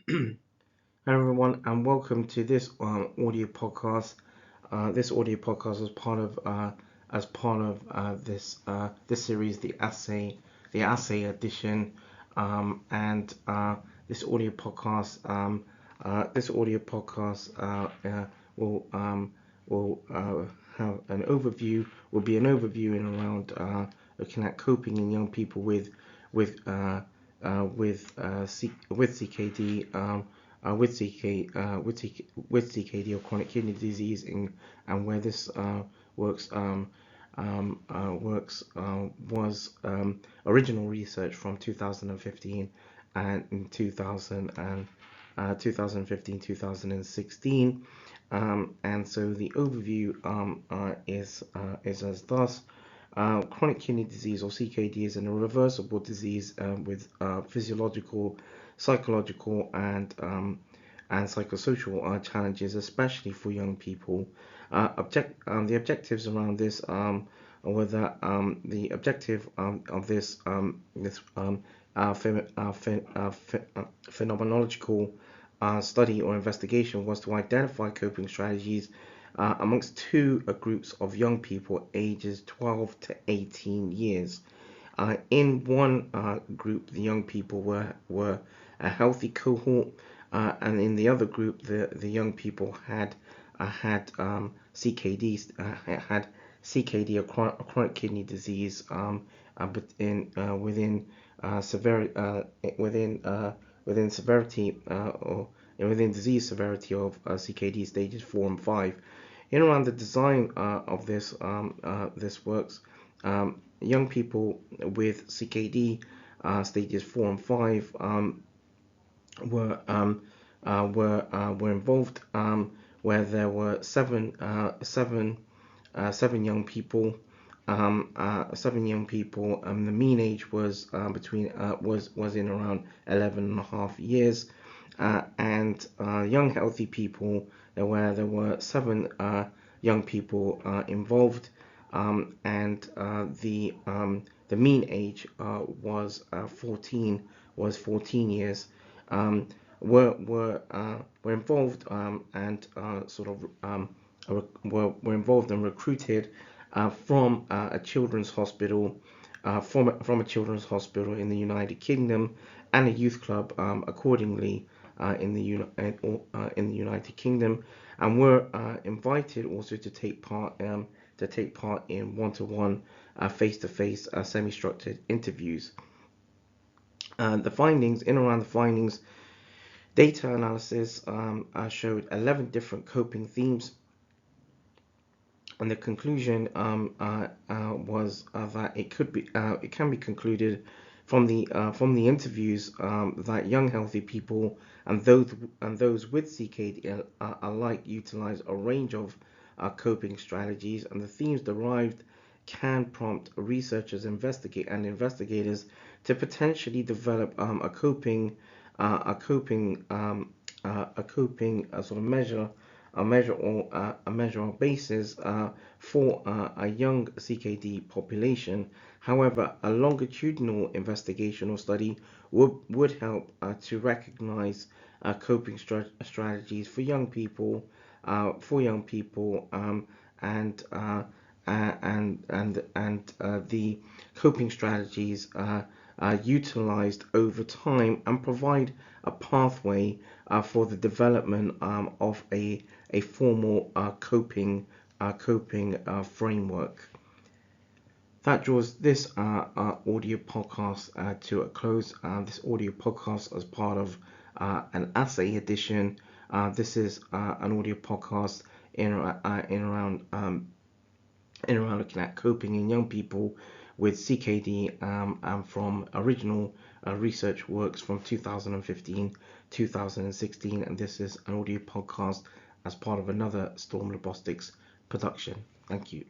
Hello everyone, and welcome to this audio podcast. This audio podcast is part of this series, the Assay edition, and this audio podcast will have an overview. Will be an overview in around looking at coping in young people with CKD. With CKD or chronic kidney disease, and where this works was original research from 2015 and in 2016, and so the overview is as thus. Chronic kidney disease, or CKD, is an irreversible disease with physiological, psychological, and psychosocial challenges, especially for young people. The objectives around this were that the objective of this phenomenological study or investigation was to identify coping strategies amongst two groups of young people ages 12 to 18 years. In one group, the young people were a healthy cohort, and in the other group, the young people had CKD, or chronic kidney disease, but within disease severity of CKD stages 4 and 5. In around the design of this works, young people with CKD stages 4 and 5 were involved, where there were seven young people. The mean age was in around 11.5 years, and young healthy people, where there were 7 young people involved, and the mean age was 14 years. Were involved and were involved and recruited from a children's hospital, from a children's hospital in the United Kingdom, and a youth club accordingly in the United Kingdom, and were invited also to take part in one-to-one, face-to-face, semi-structured interviews. The findings, data analysis showed 11 different coping themes, and the conclusion was that it can be concluded from the interviews that young healthy people and those with CKD alike utilize a range of coping strategies, and the themes derived can prompt researchers, investigators to potentially develop a coping measure or basis for a young CKD population. However, a longitudinal investigation or study would help to recognize coping strategies for young people, and the coping strategies utilized over time, and provide a pathway for the development of a formal coping framework. That draws this audio podcast to a close. This audio podcast is part of an Assay edition. This is an audio podcast in around looking at coping in young people with CKD, and from original research works from 2015, 2016, and this is an audio podcast as part of another Storm Robotics production. Thank you.